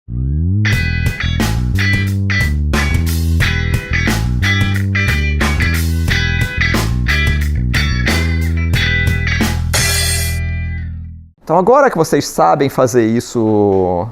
Então agora que vocês sabem fazer isso,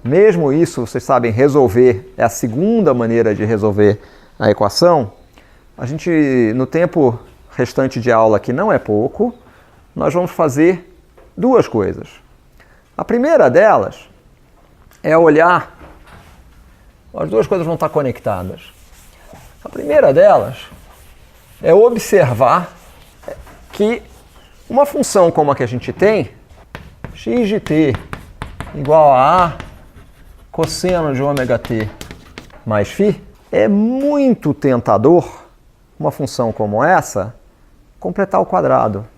mesmo isso vocês sabem resolver, é a segunda maneira de resolver a equação, a gente, no tempo restante de aula, que não é pouco, nós vamos fazer duas coisas. A primeira delas é olhar, as duas coisas vão estar conectadas. A primeira delas é observar que uma função como a que a gente tem, x de t igual a A cosseno de ômega t mais φ, é muito tentador, uma função como essa, completar ao quadrado.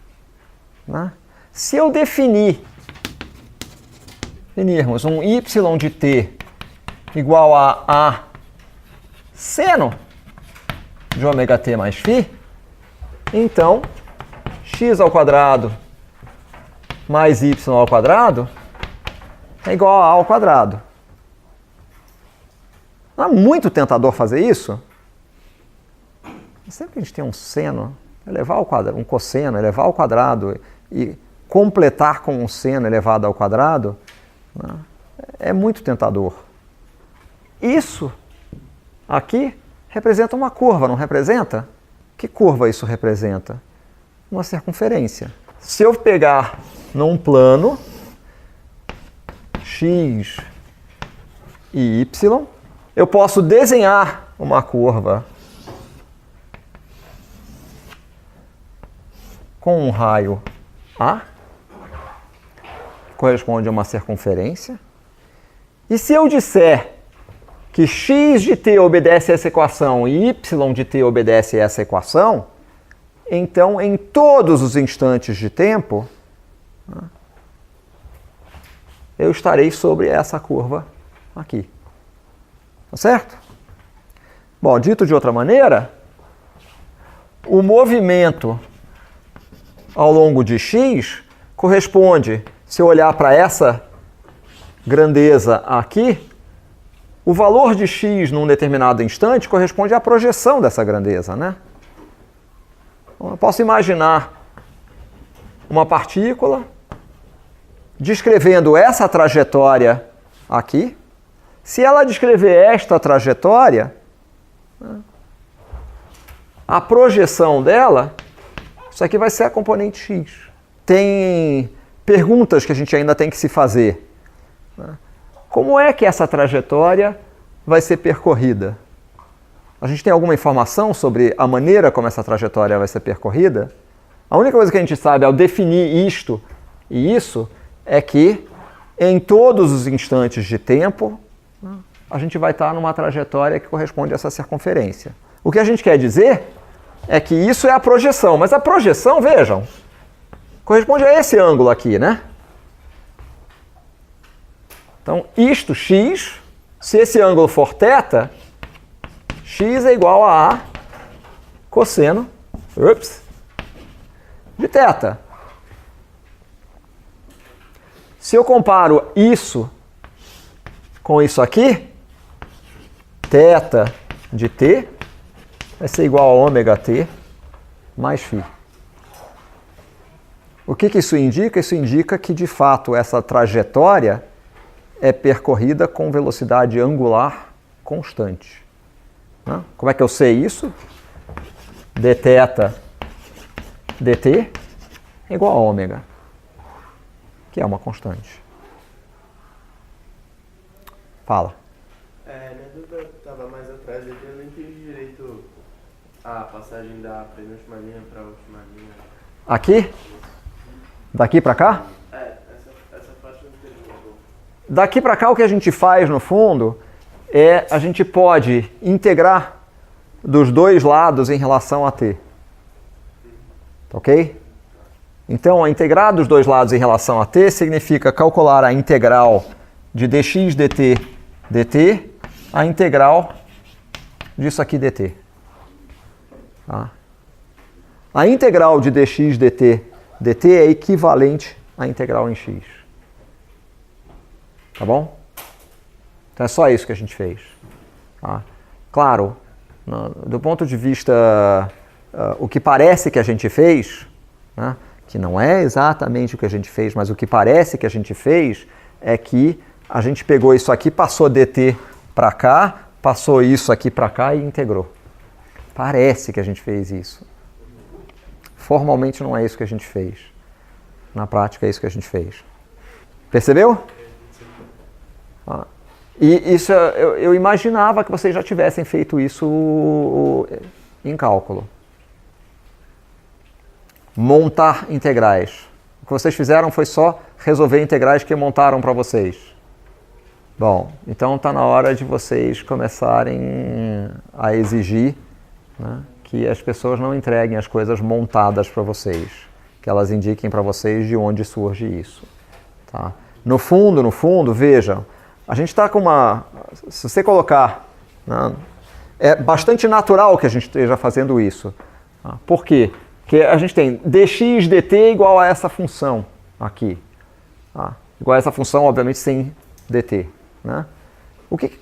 Né? Se eu definirmos um y de t igual a A seno de ômega t mais φ, então x ao quadrado mais y ao quadrado é igual a A ao quadrado. Não é muito tentador fazer isso? Sempre que a gente tem um seno, elevar ao quadrado, um cosseno, elevar ao quadrado e completar com um seno elevado ao quadrado, né, é muito tentador. Isso aqui representa uma curva, não representa? Que curva isso representa? Uma circunferência. Se eu pegar num plano x e y, eu posso desenhar uma curva com um raio A, que corresponde a uma circunferência. E se eu disser que x de t obedece a essa equação e y de t obedece a essa equação, então, em todos os instantes de tempo, eu estarei sobre essa curva aqui. Tá certo? Bom, dito de outra maneira, o movimento ao longo de x corresponde, se eu olhar para essa grandeza aqui, o valor de x num determinado instante corresponde à projeção dessa grandeza, né? Eu posso imaginar uma partícula descrevendo essa trajetória aqui. Se ela descrever esta trajetória, a projeção dela, isso aqui vai ser a componente x. Tem perguntas que a gente ainda tem que se fazer. Como é que essa trajetória vai ser percorrida? A gente tem alguma informação sobre a maneira como essa trajetória vai ser percorrida? A única coisa que a gente sabe ao definir isto e isso é que em todos os instantes de tempo a gente vai estar numa trajetória que corresponde a essa circunferência. O que a gente quer dizer é que isso é a projeção, mas a projeção, vejam, corresponde a esse ângulo aqui, né? Então, isto, x, se esse ângulo for θ, x é igual a A cosseno de θ. Se eu comparo isso com isso aqui, θ de t vai ser igual a ômega t mais φ. O que isso indica? Isso indica que, de fato, essa trajetória é percorrida com velocidade angular constante. Como é que eu sei isso? dθ dt é igual a ômega, que é uma constante. Fala. Minha dúvida estava mais atrás aqui, eu não entendi direito a passagem da penúltima linha para a última linha. Aqui? Daqui para cá? Essa parte eu não entendi. Daqui para cá o que a gente faz, no fundo, é a gente pode integrar dos dois lados em relação a t. Ok? Então, a integrar dos dois lados em relação a t significa calcular a integral de dx dt, a integral disso aqui dt. Tá? A integral de dx dt é equivalente à integral em x. Tá bom? Então é só isso que a gente fez. Tá? Claro, do ponto de vista, o que parece que a gente fez, né, que não é exatamente o que a gente fez, mas o que parece que a gente fez é que a gente pegou isso aqui, passou dt para cá, passou isso aqui para cá e integrou. Parece que a gente fez isso. Formalmente não é isso que a gente fez. Na prática é isso que a gente fez. Percebeu? E isso eu imaginava que vocês já tivessem feito isso em cálculo. Montar integrais. O que vocês fizeram foi só resolver integrais que montaram para vocês. Bom, então está na hora de vocês começarem a exigir, né, que as pessoas não entreguem as coisas montadas para vocês, que elas indiquem para vocês de onde surge isso. Tá? No fundo, vejam, a gente está com uma... Se você colocar... Né, é bastante natural que a gente esteja fazendo isso. Tá? Por quê? Porque a gente tem dx dt igual a essa função aqui. Tá? Igual a essa função, obviamente, sem dt. Né? O que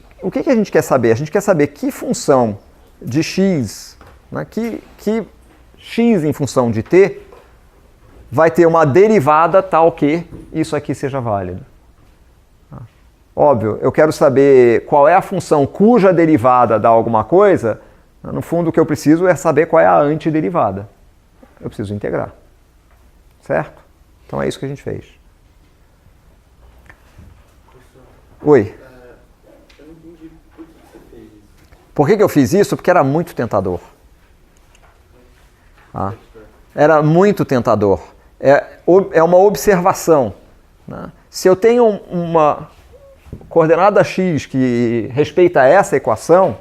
a gente quer saber? A gente quer saber que função de x, né, que x em função de t vai ter uma derivada tal que isso aqui seja válido. Óbvio, eu quero saber qual é a função cuja derivada dá alguma coisa. No fundo, o que eu preciso é saber qual é a antiderivada. Eu preciso integrar. Certo? Então é isso que a gente fez. Oi. Eu não entendi por que você fez isso. Por que eu fiz isso? Porque era muito tentador. Era muito tentador. É uma observação. Né? Se eu tenho uma coordenada x que respeita essa equação,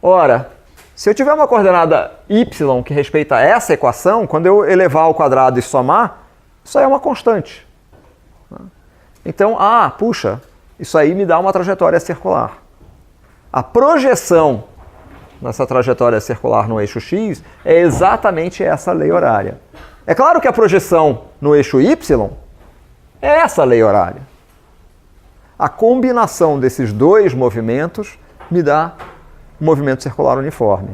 ora, se eu tiver uma coordenada y que respeita essa equação, quando eu elevar ao quadrado e somar, isso aí é uma constante. Então, puxa, isso aí me dá uma trajetória circular. A projeção nessa trajetória circular no eixo x é exatamente essa lei horária. É claro que a projeção no eixo y é essa lei horária. A combinação desses dois movimentos me dá um movimento circular uniforme.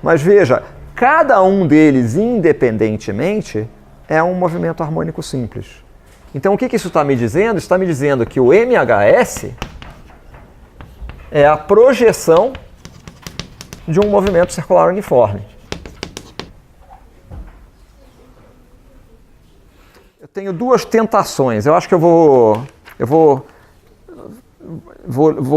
Mas veja, cada um deles independentemente é um movimento harmônico simples. Então o que isso está me dizendo? Está me dizendo que o MHS é a projeção de um movimento circular uniforme. Eu tenho duas tentações. Eu acho que eu vou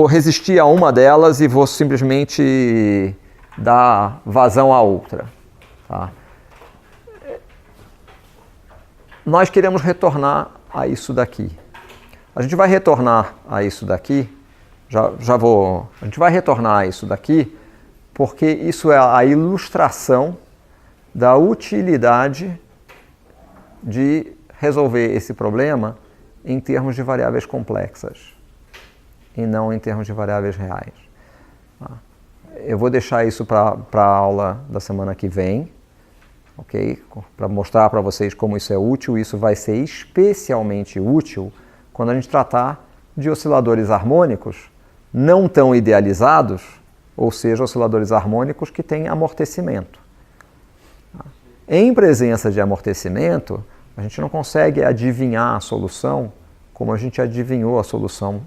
resistir a uma delas e vou simplesmente dar vazão à outra. Tá? Nós queremos retornar a isso daqui. A gente vai retornar a isso daqui, a gente vai retornar a isso daqui, porque isso é a ilustração da utilidade de resolver esse problema em termos de variáveis complexas e não em termos de variáveis reais. Eu vou deixar isso para a aula da semana que vem, ok? Para mostrar para vocês como isso é útil. Isso vai ser especialmente útil quando a gente tratar de osciladores harmônicos não tão idealizados, ou seja, osciladores harmônicos que têm amortecimento. Em presença de amortecimento, a gente não consegue adivinhar a solução como a gente adivinhou a solução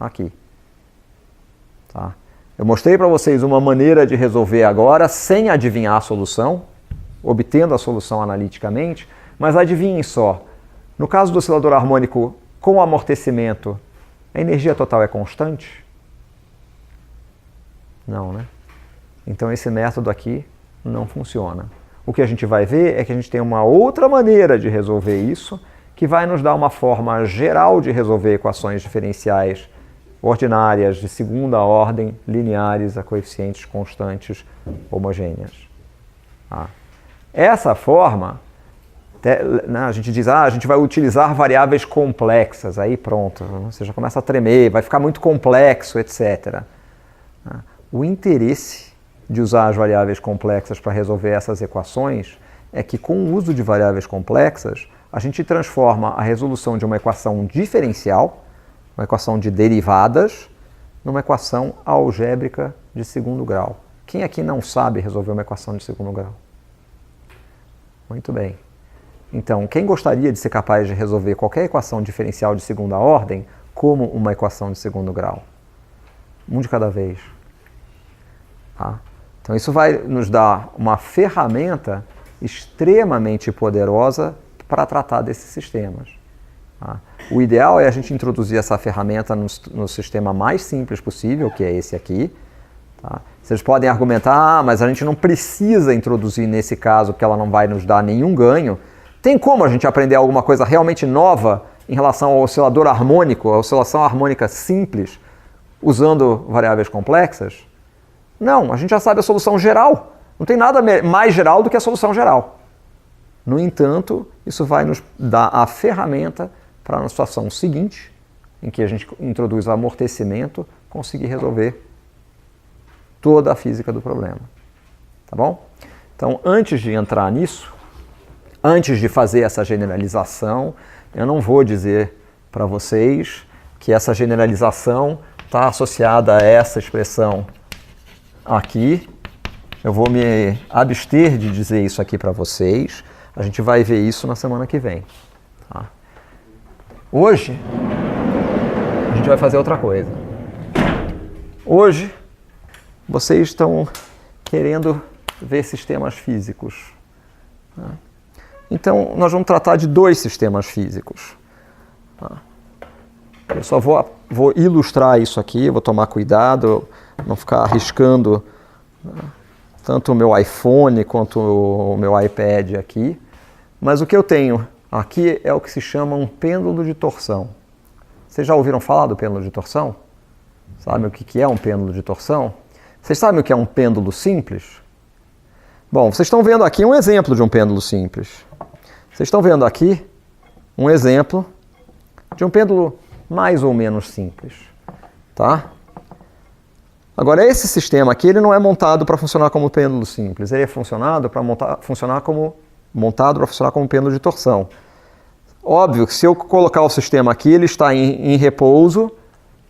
aqui. Tá? Eu mostrei para vocês uma maneira de resolver agora sem adivinhar a solução, obtendo a solução analiticamente, mas adivinhem só, no caso do oscilador harmônico com amortecimento, a energia total é constante? Não, né? Então esse método aqui não funciona. O que a gente vai ver é que a gente tem uma outra maneira de resolver isso, que vai nos dar uma forma geral de resolver equações diferenciais ordinárias de segunda ordem, lineares a coeficientes constantes homogêneas. Essa forma, a gente diz, a gente vai utilizar variáveis complexas, aí pronto, você já começa a tremer, vai ficar muito complexo, etc. O interesse de usar as variáveis complexas para resolver essas equações é que, com o uso de variáveis complexas, a gente transforma a resolução de uma equação diferencial uma equação de derivadas, numa equação algébrica de segundo grau. Quem aqui não sabe resolver uma equação de segundo grau? Muito bem. Então, quem gostaria de ser capaz de resolver qualquer equação diferencial de segunda ordem como uma equação de segundo grau? Um de cada vez. Tá? Então, isso vai nos dar uma ferramenta extremamente poderosa para tratar desses sistemas. Tá? O ideal é a gente introduzir essa ferramenta no sistema mais simples possível, que é esse aqui. Tá? Vocês podem argumentar, mas a gente não precisa introduzir nesse caso, porque ela não vai nos dar nenhum ganho. Tem como a gente aprender alguma coisa realmente nova em relação ao oscilador harmônico, a oscilação harmônica simples, usando variáveis complexas? Não, a gente já sabe a solução geral. Não tem nada mais geral do que a solução geral. No entanto, isso vai nos dar a ferramenta para na situação seguinte, em que a gente introduz o amortecimento, conseguir resolver toda a física do problema. Tá bom? Então, antes de entrar nisso, antes de fazer essa generalização, eu não vou dizer para vocês que essa generalização está associada a essa expressão aqui. Eu vou me abster de dizer isso aqui para vocês. A gente vai ver isso na semana que vem. Tá? Hoje, a gente vai fazer outra coisa. Hoje, vocês estão querendo ver sistemas físicos. Tá? Então, nós vamos tratar de dois sistemas físicos. Tá? Eu só vou ilustrar isso aqui, vou tomar cuidado, não ficar arriscando tanto o meu iPhone quanto o meu iPad aqui. Mas o que eu tenho aqui é o que se chama um pêndulo de torção. Vocês já ouviram falar do pêndulo de torção? Sabem o que é um pêndulo de torção? Vocês sabem o que é um pêndulo simples? Bom, vocês estão vendo aqui um exemplo de um pêndulo simples. Vocês estão vendo aqui um exemplo de um pêndulo mais ou menos simples. Tá? Agora, esse sistema aqui ele não é montado para funcionar como pêndulo simples. Ele é montado para funcionar como pêndulo de torção. Óbvio que se eu colocar o sistema aqui, ele está em repouso,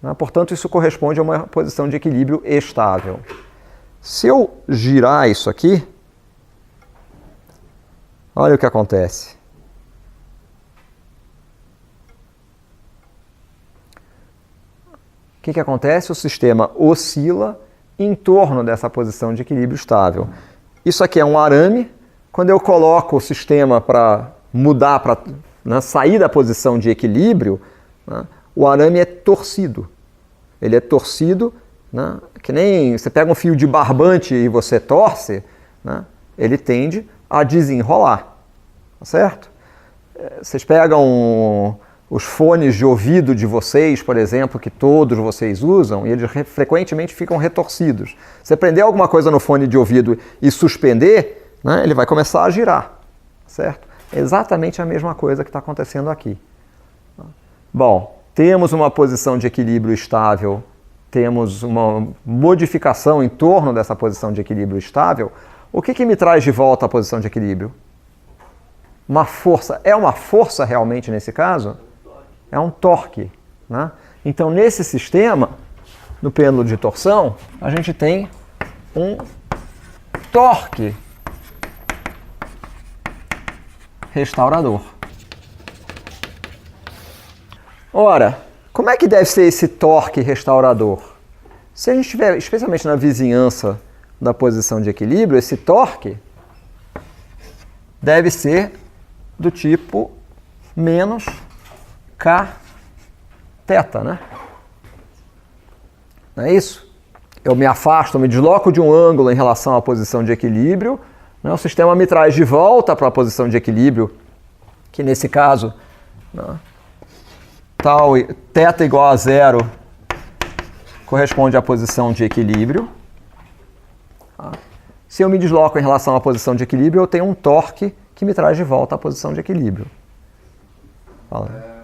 né? Portanto, isso corresponde a uma posição de equilíbrio estável. Se eu girar isso aqui, olha o que acontece. O que acontece? O sistema oscila em torno dessa posição de equilíbrio estável. Isso aqui é um arame. Quando eu coloco o sistema para mudar, para sair da posição de equilíbrio, né, o arame é torcido. Ele é torcido, né, que nem você pega um fio de barbante e você torce, né, ele tende a desenrolar. Tá certo? Vocês pegam os fones de ouvido de vocês, por exemplo, que todos vocês usam, e eles frequentemente ficam retorcidos. Se prender alguma coisa no fone de ouvido e suspender, né, ele vai começar a girar, certo? É exatamente a mesma coisa que está acontecendo aqui. Bom, temos uma posição de equilíbrio estável, temos uma modificação em torno dessa posição de equilíbrio estável. O que me traz de volta à posição de equilíbrio? Uma força. É uma força realmente nesse caso? É um torque. Né? Então, nesse sistema, no pêndulo de torção, a gente tem um torque restaurador. Ora, como é que deve ser esse torque restaurador? Se a gente estiver, especialmente na vizinhança da posição de equilíbrio, esse torque deve ser do tipo menos K θ, né? Não é isso? Eu me afasto, me desloco de um ângulo em relação à posição de equilíbrio, né? O sistema me traz de volta para a posição de equilíbrio, que nesse caso, né, tal θ igual a 0 corresponde à posição de equilíbrio. Tá? Se eu me desloco em relação à posição de equilíbrio, eu tenho um torque que me traz de volta à posição de equilíbrio. Fala.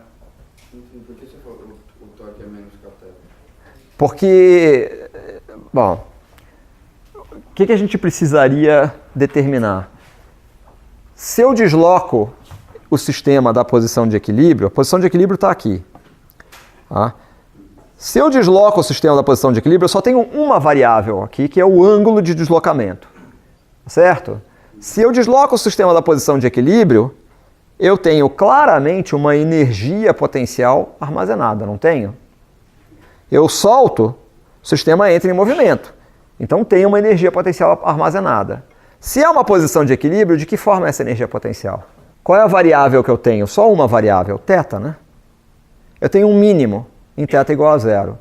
Por que você falou o torque é menos K θ? Porque, bom, o que a gente precisaria determinar? Se eu desloco o sistema da posição de equilíbrio, a posição de equilíbrio está aqui. Tá? Se eu desloco o sistema da posição de equilíbrio, eu só tenho uma variável aqui, que é o ângulo de deslocamento. Certo? Se eu desloco o sistema da posição de equilíbrio, eu tenho claramente uma energia potencial armazenada, não tenho? Eu solto, o sistema entra em movimento. Então tem uma energia potencial armazenada. Se é uma posição de equilíbrio, de que forma é essa energia potencial? Qual é a variável que eu tenho? Só uma variável, θ, né? Eu tenho um mínimo em θ igual a zero.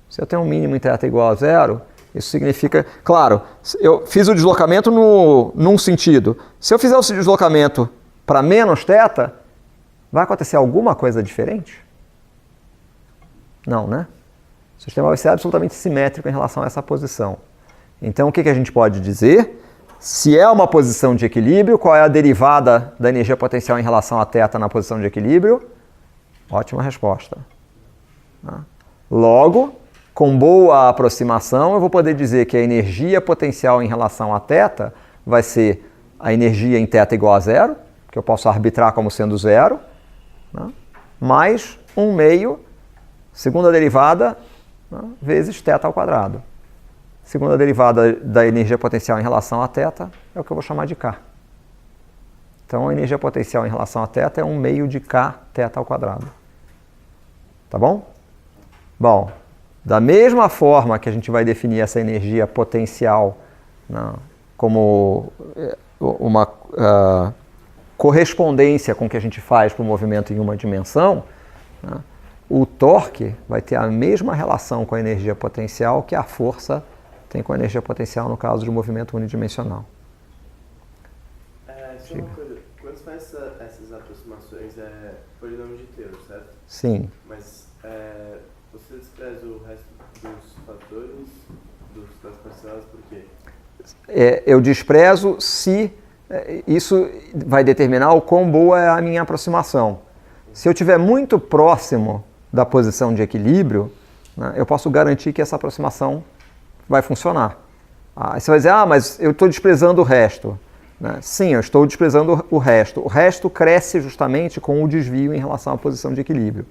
Se eu tenho um mínimo em θ igual a zero, isso significa... Claro, eu fiz o deslocamento num sentido. Se eu fizer o deslocamento para menos θ, vai acontecer alguma coisa diferente? Não, né? O sistema vai ser absolutamente simétrico em relação a essa posição. Então, o que a gente pode dizer? Se é uma posição de equilíbrio, qual é a derivada da energia potencial em relação a θ na posição de equilíbrio? Ótima resposta. Logo, com boa aproximação, eu vou poder dizer que a energia potencial em relação a θ vai ser a energia em θ igual a zero, que eu posso arbitrar como sendo zero, mais 1 meio, segunda derivada, vezes θ ao quadrado. Segunda derivada da energia potencial em relação a θ é o que eu vou chamar de K. Então, a energia potencial em relação a θ é 1 meio de K θ ao quadrado. Tá bom? Bom, da mesma forma que a gente vai definir essa energia potencial como uma correspondência com o que a gente faz para o movimento em uma dimensão, o torque vai ter a mesma relação com a energia potencial que a força tem com a energia potencial no caso de um movimento unidimensional. Só uma coisa, quando você faz essas aproximações, é polinômio de Taylor, certo? Sim. Mas você despreza o resto dos fatores das parcelas por quê? Eu desprezo se isso vai determinar o quão boa é a minha aproximação. Se eu estiver muito próximo da posição de equilíbrio, eu posso garantir que essa aproximação vai funcionar. Aí você vai dizer, mas eu estou desprezando o resto. Sim, eu estou desprezando o resto. O resto cresce justamente com o desvio em relação à posição de equilíbrio.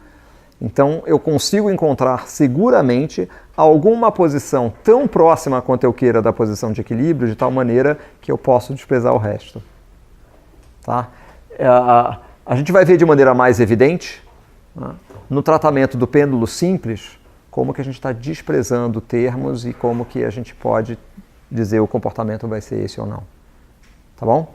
Então, eu consigo encontrar seguramente alguma posição tão próxima quanto eu queira da posição de equilíbrio, de tal maneira que eu posso desprezar o resto. Tá? A gente vai ver de maneira mais evidente, no tratamento do pêndulo simples, como que a gente está desprezando termos e como que a gente pode dizer o comportamento vai ser esse ou não. Tá bom?